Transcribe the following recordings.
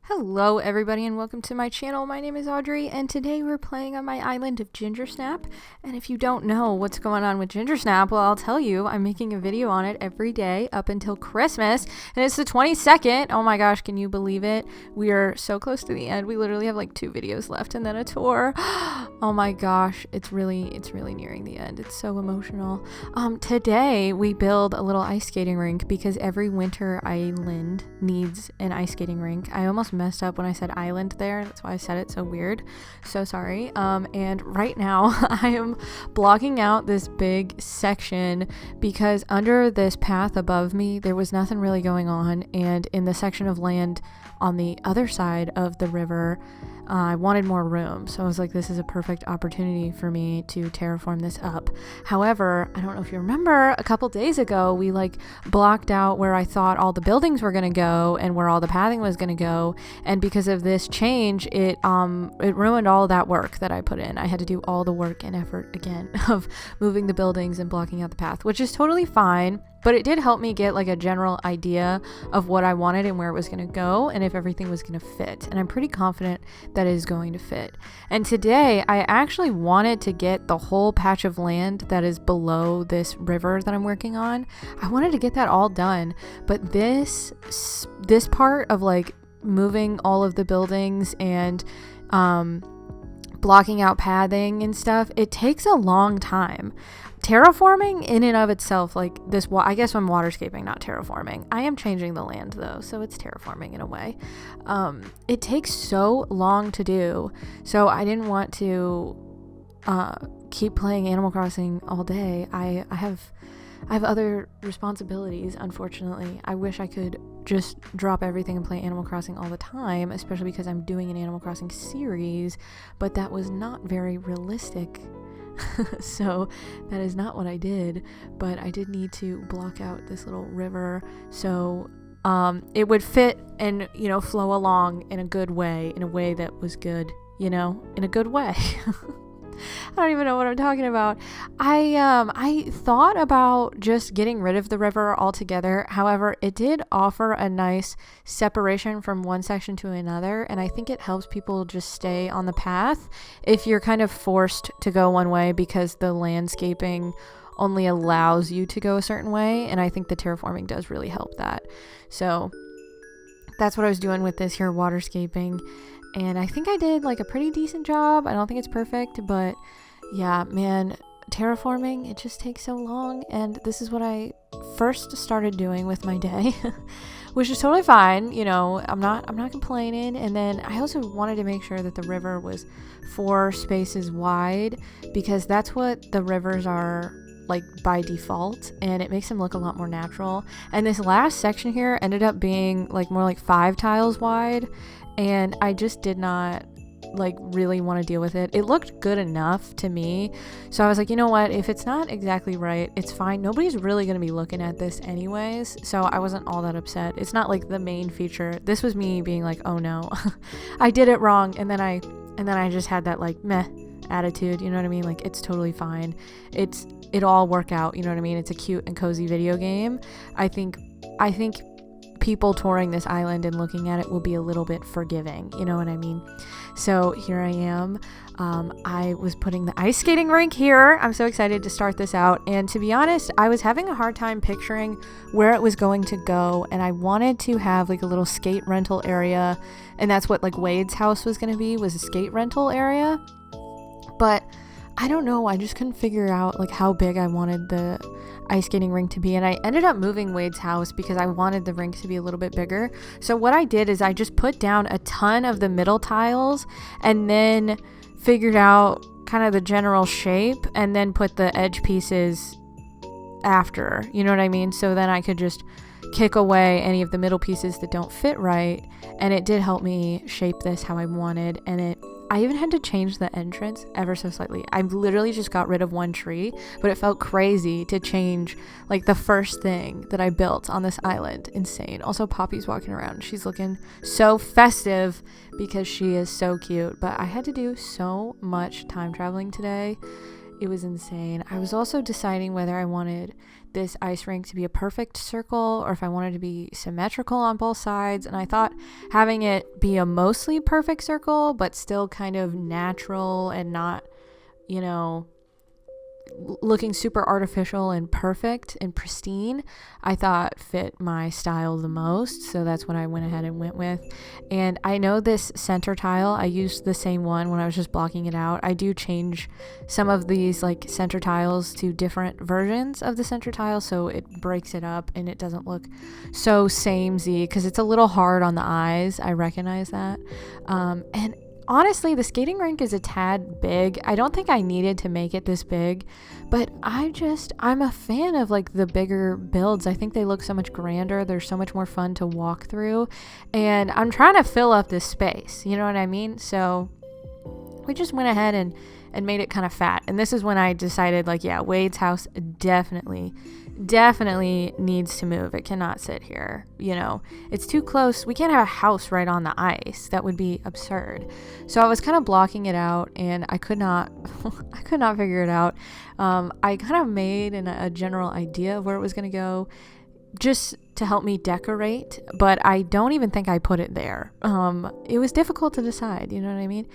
Hello everybody and welcome to my channel. My name is Audrey and today we're playing on my island of Gingersnap. And if you don't know what's going on with Gingersnap, well, I'll tell you. I'm making a video on it every day up until Christmas, and it's the 22nd. Oh my gosh, can you believe it? We are so close to the end. We literally have like 2 videos left and then a tour. Oh my gosh, it's really nearing the end. It's so emotional. Today we build a little ice skating rink because every winter island needs an ice skating rink. I almost messed up when I said island there. That's why I said it so weird. So sorry. And right now I am blocking out this big section because under this path above me there was nothing really going on, and in the section of land on the other side of the river I wanted more room, so I was like, this is a perfect opportunity for me to terraform this up. However, I don't know if you remember, a couple days ago we like blocked out where I thought all the buildings were gonna go and where all the pathing was gonna go, and because of this change it ruined all that work that I put in. I had to do all the work and effort again of moving the buildings and blocking out the path, which is totally fine. But it did help me get like a general idea of what I wanted and where it was going to go and if everything was going to fit. And I'm pretty confident that it is going to fit. And today I actually wanted to get the whole patch of land that is below this river that I'm working on. I wanted to get that all done. But this part of like moving all of the buildings and blocking out pathing and stuff, it takes a long time. Terraforming in and of itself, like this, I guess I'm waterscaping, not terraforming. I am changing the land though, so it's terraforming in a way. It takes so long to do, so I didn't want to keep playing Animal Crossing all day. I have other responsibilities, unfortunately. I wish I could just drop everything and play Animal Crossing all the time, especially because I'm doing an Animal Crossing series, but that was not very realistic. So that is not what I did, but I did need to block out this little river so it would fit and, you know, flow along in a good way, in a way that was good, you know, in a good way. I don't even know what I'm talking about. I thought about just getting rid of the river altogether. However, it did offer a nice separation from one section to another, and I think it helps people just stay on the path if you're kind of forced to go one way because the landscaping only allows you to go a certain way, and I think the terraforming does really help that. So that's what I was doing with this here waterscaping. And I think I did like a pretty decent job. I don't think it's perfect, but yeah, man, terraforming, it just takes so long. And this is what I first started doing with my day, which is totally fine. You know, I'm not complaining. And then I also wanted to make sure that the river was 4 spaces wide because that's what the rivers are like by default, and it makes them look a lot more natural. And this last section here ended up being like more like 5 tiles wide, and I just did not like really want to deal with it. It looked good enough to me, so I was like, you know what, if it's not exactly right, it's fine. Nobody's really going to be looking at this anyways, so I wasn't all that upset. It's not like the main feature. This was me being like, oh no, I did it wrong, and then I just had that like meh attitude, you know what I mean? Like, it's totally fine. It'll all work out, you know what I mean? It's a cute and cozy video game. I think people touring this island and looking at it will be a little bit forgiving, you know what I mean? So here I am. I was putting the ice skating rink here. I'm so excited to start this out, and to be honest, I was having a hard time picturing where it was going to go, and I wanted to have like a little skate rental area, and that's what like Wade's house was going to be, was a skate rental area. But I don't know, I just couldn't figure out like how big I wanted the ice skating rink to be, and I ended up moving Wade's house because I wanted the rink to be a little bit bigger. So what I did is I just put down a ton of the middle tiles and then figured out kind of the general shape and then put the edge pieces after, you know what I mean? So then I could just kick away any of the middle pieces that don't fit right, and it did help me shape this how I wanted. And I even had to change the entrance ever so slightly. I literally just got rid of one tree, but it felt crazy to change like the first thing that I built on this island. Insane. Also, Poppy's walking around. She's looking so festive because she is so cute, but I had to do so much time traveling today. It was insane. I was also deciding whether I wanted this ice rink to be a perfect circle or if I wanted to be symmetrical on both sides. And I thought having it be a mostly perfect circle, but still kind of natural and not, you know, looking super artificial and perfect and pristine, I thought fit my style the most. So that's what I went ahead and went with. And I know this center tile, I used the same one when I was just blocking it out. I do change some of these like center tiles to different versions of the center tile, so it breaks it up and it doesn't look so samey, because it's a little hard on the eyes. I recognize that. And honestly, the skating rink is a tad big. I don't think I needed to make it this big, but I'm a fan of like the bigger builds. I think they look so much grander. They're so much more fun to walk through, and I'm trying to fill up this space. You know what I mean? So we just went ahead and made it kind of fat. And this is when I decided, like, yeah, Wade's house definitely needs to move. It cannot sit here. You know, it's too close. We can't have a house right on the ice. That would be absurd. So I was kind of blocking it out, and I could not figure it out. I kind of made a general idea of where it was going to go, just to help me decorate, but I don't even think I put it there. It was difficult to decide, you know what I mean?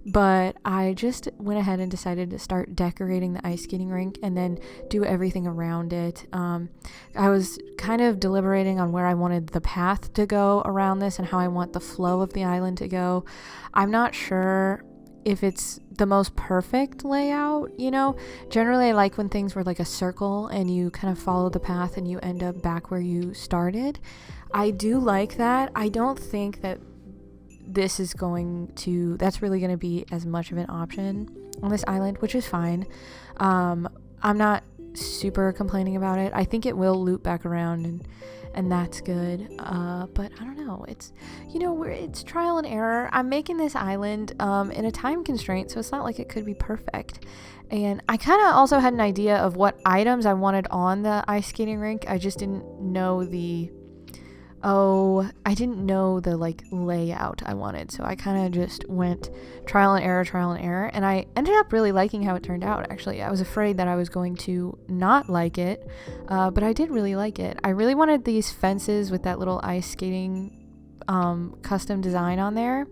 But I just went ahead and decided to start decorating the ice skating rink and then do everything around it. I was kind of deliberating on where I wanted the path to go around this and how I want the flow of the island to go. I'm not sure if it's the most perfect layout, you know. Generally I like when things were like a circle and you kind of follow the path and you end up back where you started. I do like that. I don't think that that's really going to be as much of an option on this island, which is fine. I'm not super complaining about it. I think it will loop back around and that's good. But I don't know. It's, you know, it's trial and error. I'm making this island in a time constraint, so it's not like it could be perfect. And I kind of also had an idea of what items I wanted on the ice skating rink. I just didn't know the like layout I wanted. So I kind of just went trial and error. And I ended up really liking how it turned out. Actually, I was afraid that I was going to not like it. But I did really like it. I really wanted these fences with that little ice skating custom design on there.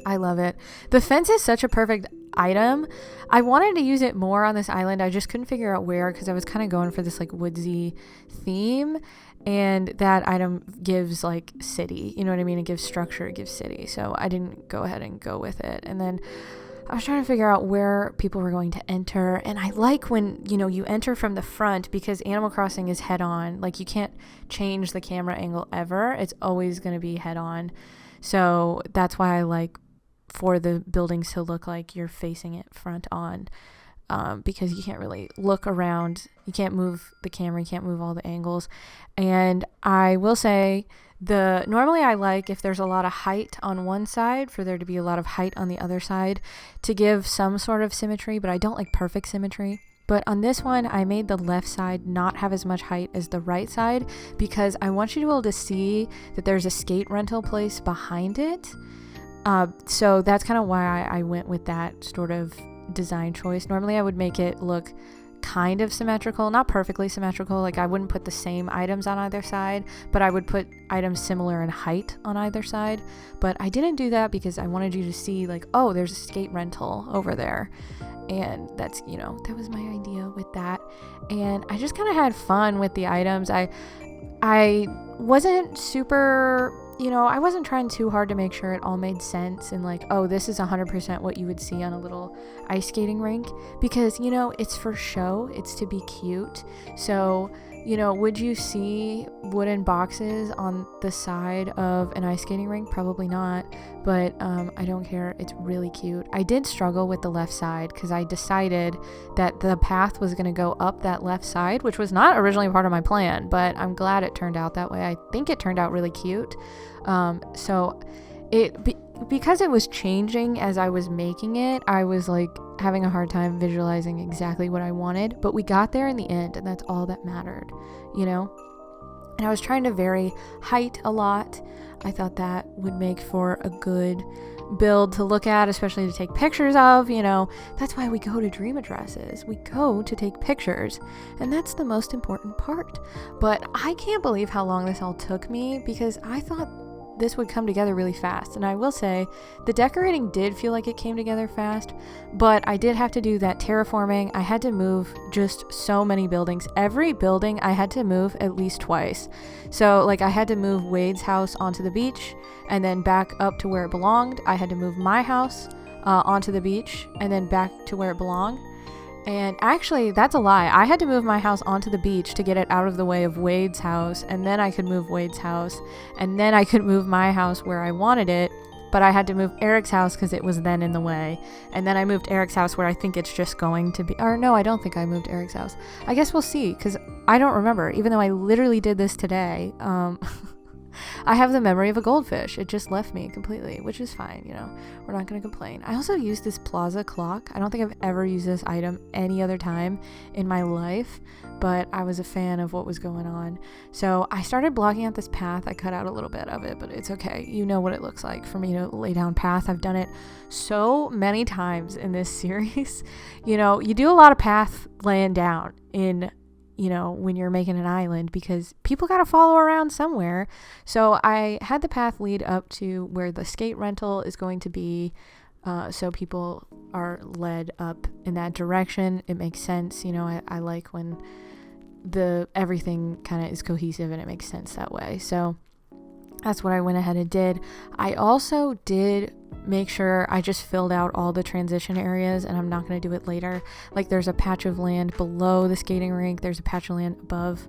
I love it. The fence is such a perfect item. I wanted to use it more on this island. I just couldn't figure out where, because I was kind of going for this like woodsy theme, and that item gives like city, you know what I mean? It gives structure, it gives city. So I didn't go ahead and go with it. And then I was trying to figure out where people were going to enter. And I like when, you know, you enter from the front, because Animal Crossing is head on. Like, you can't change the camera angle ever. It's always going to be head on. So that's why I like for the buildings to look like you're facing it front on, because you can't really look around. You can't move the camera. You can't move all the angles. And I will say, normally I like if there's a lot of height on one side for there to be a lot of height on the other side to give some sort of symmetry, but I don't like perfect symmetry. But on this one, I made the left side not have as much height as the right side, because I want you to be able to see that there's a skate rental place behind it. So that's kind of why I went with that sort of design choice. Normally I would make it look kind of symmetrical, not perfectly symmetrical. Like, I wouldn't put the same items on either side, but I would put items similar in height on either side. But I didn't do that because I wanted you to see, like, oh, there's a skate rental over there. And that's, you know, that was my idea with that. And I just kind of had fun with the items. I wasn't super, you know, I wasn't trying too hard to make sure it all made sense and like, oh, this is 100% what you would see on a little ice skating rink, because, you know, it's for show, it's to be cute. So, you know, would you see wooden boxes on the side of an ice skating rink? Probably not, but I don't care. It's really cute. I did struggle with the left side because I decided that the path was going to go up that left side, which was not originally part of my plan, but I'm glad it turned out that way. I think it turned out really cute. So because it was changing as I was making it, I was like having a hard time visualizing exactly what I wanted, but we got there in the end, and that's all that mattered, you know? And I was trying to vary height a lot. I thought that would make for a good build to look at, especially to take pictures of, you know. That's why we go to dream addresses. We go to take pictures, and that's the most important part. But I can't believe how long this all took me, because I thought this would come together really fast. And I will say the decorating did feel like it came together fast, but I did have to do that terraforming. I had to move just so many buildings. Every building I had to move at least twice. So like I had to move Wade's house onto the beach and then back up to where it belonged. I had to move my house onto the beach and then back to where it belonged. And actually, that's a lie. I had to move my house onto the beach to get it out of the way of Wade's house, and then I could move Wade's house, and then I could move my house where I wanted it, but I had to move Eric's house because it was then in the way, and then I moved Eric's house where I think it's just going to be, or no, I don't think I moved Eric's house. I guess we'll see, because I don't remember, even though I literally did this today. I have the memory of a goldfish. It just left me completely, which is fine, you know. We're not going to complain. I also use this Plaza clock. I don't think I've ever used this item any other time in my life, but I was a fan of what was going on. So I started blocking out this path. I cut out a little bit of it, but it's okay. You know what it looks like for me to lay down path. I've done it so many times in this series. You know, you do a lot of path laying down in, you know, when you're making an island, because people got to follow around somewhere. So I had the path lead up to where the skate rental is going to be. So people are led up in that direction. It makes sense. You know, I like when everything kind of is cohesive and it makes sense that way. So that's what I went ahead and did. I also did make sure I just filled out all the transition areas, and I'm not going to do it later. Like there's a patch of land below the skating rink, there's a patch of land above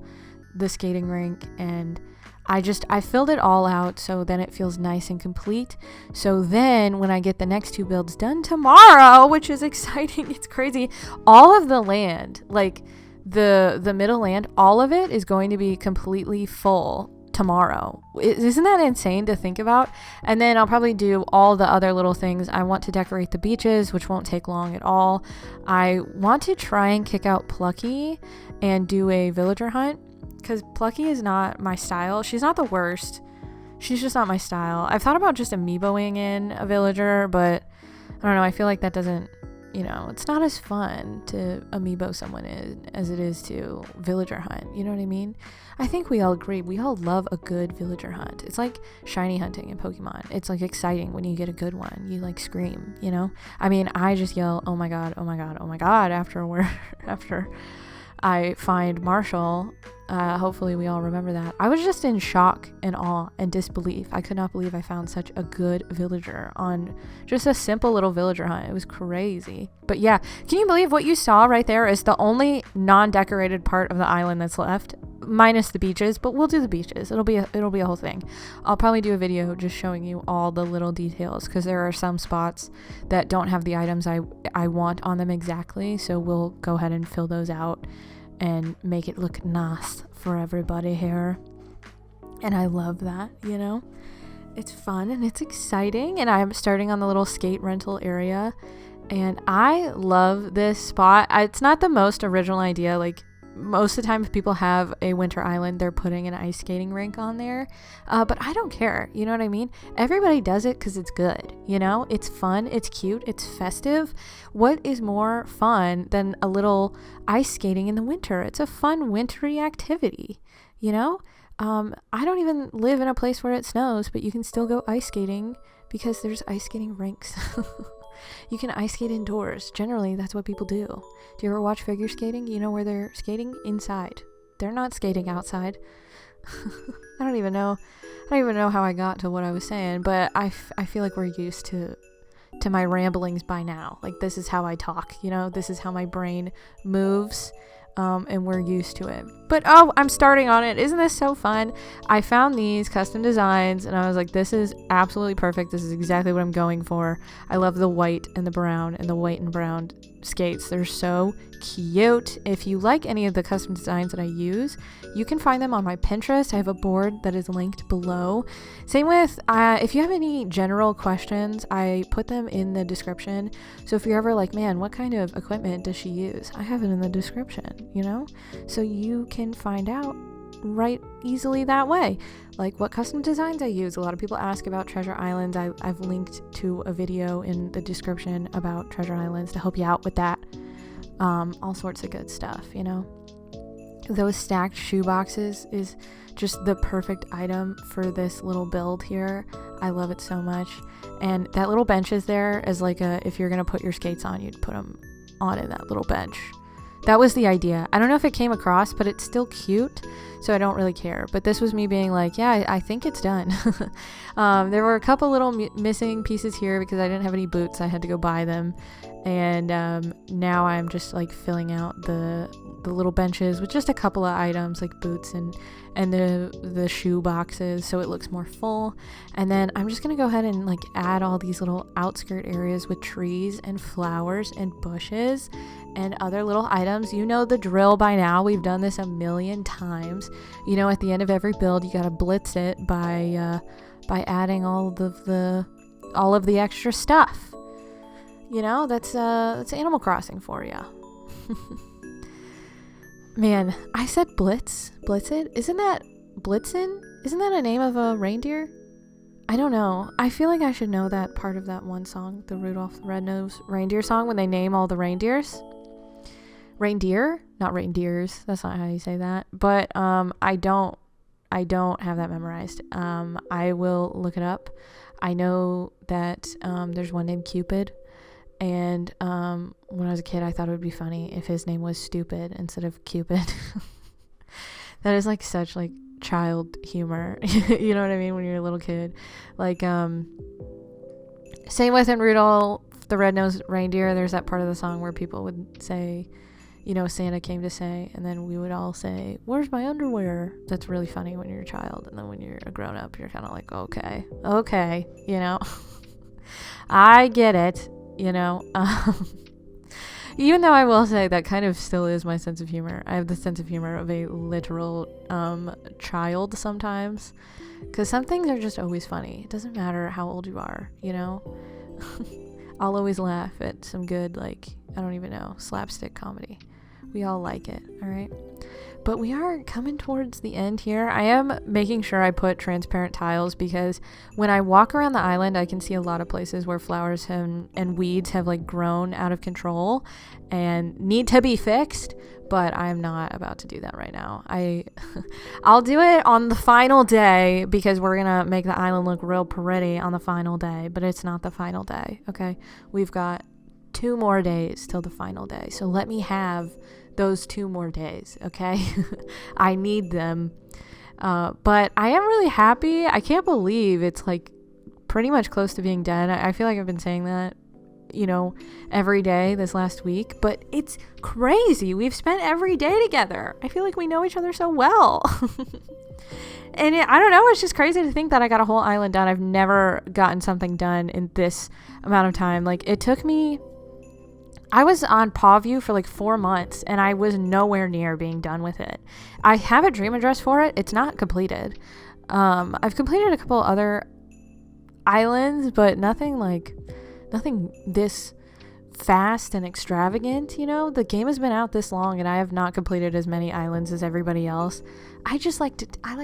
the skating rink, and I filled it all out so then it feels nice and complete. So then when I get the next two builds done tomorrow, which is exciting, it's crazy, all of the land, like the middle land, all of it is going to be completely full tomorrow. Isn't that insane to think about? And then I'll probably do all the other little things. I want to decorate the beaches, which won't take long at all. I want to try and kick out Plucky and do a villager hunt, because Plucky is not my style. She's not the worst. She's just not my style. I've thought about just amiiboing in a villager, but I don't know. I feel like that doesn't, you know, it's not as fun to amiibo someone as it is to villager hunt. You know what I mean? I think we all agree. We all love a good villager hunt. It's like shiny hunting in Pokemon. It's like exciting when you get a good one. You like scream, you know? I mean, I just yell, "Oh my god, oh my god, oh my god," after I find Marshall. Hopefully we all remember that. I was just in shock and awe and disbelief. I could not believe I found such a good villager on just a simple little villager hunt. It was crazy. But yeah, can you believe what you saw right there is the only non-decorated part of the island that's left, minus the beaches, but we'll do the beaches. It'll be a whole thing. I'll probably do a video just showing you all the little details, because there are some spots that don't have the items I want on them exactly. So we'll go ahead and fill those out and make it look nice for everybody here. And I love that, you know? It's fun and it's exciting. And I'm starting on the little skate rental area. And I love this spot. It's not the most original idea. Like, most of the time if people have a winter island, they're putting an ice skating rink on there. But I don't care. You know what I mean? Everybody does it because it's good. You know? It's fun. It's cute. It's festive. What is more fun than a little ice skating in the winter? It's a fun wintry activity. You know? I don't even live in a place where it snows, but you can still go ice skating because there's ice skating rinks. You can ice skate indoors. Generally, that's what people do. Do you ever watch figure skating? You know where they're skating? Inside. They're not skating outside. I don't even know how I got to what I was saying, but I feel like we're used to my ramblings by now. Like, this is how I talk, you know? This is how my brain moves. And we're used to it. But oh, I'm starting on it. Isn't this so fun? I found these custom designs and I was like, this is absolutely perfect. This is exactly what I'm going for. I love the white and the brown and the white and brown skates. They're so cute. If you like any of the custom designs that I use, you can find them on my Pinterest. I have a board that is linked below. Same with if you have any general questions, I put them in the description. So if you're ever like, man, what kind of equipment does she use? I have it in the description, you know? So you can find out right easily that way. Like what custom designs I use. A lot of people ask about treasure islands. I've linked to a video in the description about treasure islands to help you out with that. All sorts of good stuff, you know. Those stacked shoe boxes is just the perfect item for this little build here. I love it so much. And that little bench is there as like if you're going to put your skates on, you'd put them on in that little bench. That was the idea. I don't know if it came across, but it's still cute, so I don't really care. But this was me being like, yeah, I think it's done. There were a couple little missing pieces here because I didn't have any boots. I had to go buy them. And now I'm just like filling out the little benches with just a couple of items like boots and the shoe boxes, so it looks more full. And then I'm just gonna go ahead and like add all these little outskirt areas with trees and flowers and bushes and other little items. You know the drill by now. We've done this a million times. You know, at the end of every build you gotta blitz it by adding all of the extra stuff. You know, that's Animal Crossing for you. Man, I said blitz. Blitzit? Isn't that Blitzen? Isn't that a name of a reindeer? I don't know. I feel like I should know that part of that one song, the Rudolph the Red-Nosed Reindeer song, when they name all the reindeers. Reindeer? Not reindeers. That's not how you say that. But I don't have that memorized. I will look it up. I know that there's one named Cupid. And when I was a kid, I thought it would be funny if his name was Stupid instead of Cupid. That is like such like child humor. You know what I mean? When you're a little kid. Like, same with in Rudolph the Red-Nosed Reindeer. There's that part of the song where people would say, you know, Santa came to say, and then we would all say, where's my underwear? That's really funny when you're a child. And then when you're a grown up, you're kind of like, okay, you know. I get it. You know, even though I will say that kind of still is my sense of humor. I have the sense of humor of a literal child sometimes, because some things are just always funny. It doesn't matter how old you are, you know. I'll always laugh at some good, like, I don't even know, slapstick comedy. We all like it, all right? But we are coming towards the end here. I am making sure I put transparent tiles because when I walk around the island, I can see a lot of places where flowers and weeds have like grown out of control and need to be fixed. But I'm not about to do that right now. I'll do it on the final day because we're going to make the island look real pretty on the final day. But it's not the final day, okay? We've got 2 more days till the final day. So let me have those 2 more days, okay? I need them. But I am really happy. I can't believe it's like pretty much close to being done. I feel like I've been saying that, you know, every day this last week, but it's crazy. We've spent every day together. I feel like we know each other so well. And I don't know, it's just crazy to think that I got a whole island done. I've never gotten something done in this amount of time. Like, it took me, I was on Pawview for like 4 months and I was nowhere near being done with it. I have a dream address for it. It's not completed. I've completed a couple other islands, but nothing this fast and extravagant, you know. The game has been out this long and I have not completed as many islands as everybody else. I like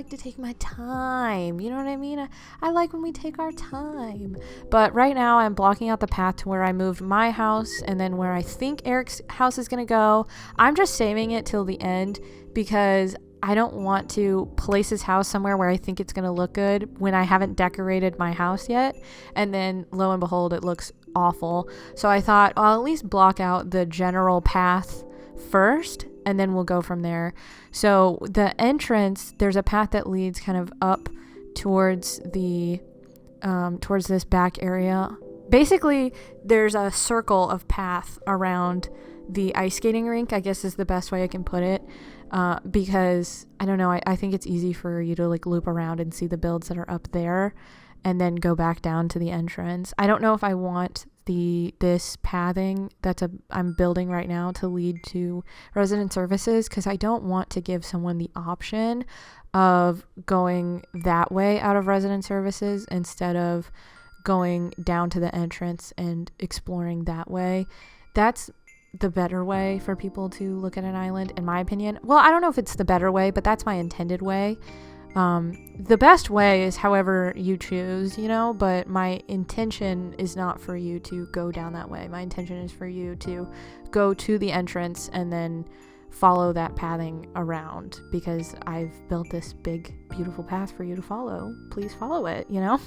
to take my time, you know what I mean? I like when we take our time. But right now I'm blocking out the path to where I moved my house and then where I think Eric's house is going to go. I'm just saving it till the end because I don't want to place his house somewhere where I think it's going to look good when I haven't decorated my house yet. And then lo and behold, it looks awful. So I thought I'll at least block out the general path first and then we'll go from there. So the entrance, there's a path that leads kind of up towards the towards this back area. Basically, there's a circle of path around the ice skating rink, I guess is the best way I can put it. Because I don't know, I think it's easy for you to like loop around and see the builds that are up there and then go back down to the entrance. I don't know if I want this pathing I'm building right now to lead to resident services because I don't want to give someone the option of going that way out of resident services instead of going down to the entrance and exploring that way. That's the better way for people to look at an island, in my opinion. Well, I don't know if it's the better way, but that's my intended way. The best way is however you choose, you know, but my intention is not for you to go down that way. My intention is for you to go to the entrance and then follow that pathing around, because I've built this big, beautiful path for you to follow. Please follow it, you know?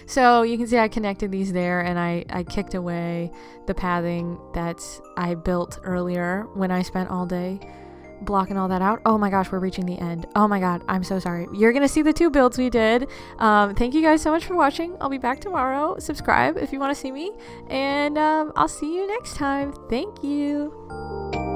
So you can see I connected these there, and I kicked away the pathing that I built earlier when I spent all day blocking all that out. Oh my gosh, we're reaching the end. Oh my god, I'm so sorry. You're gonna see the 2 builds we did. Thank you guys so much for watching. I'll be back tomorrow. Subscribe if you want to see me, and I'll see you next time. Thank you.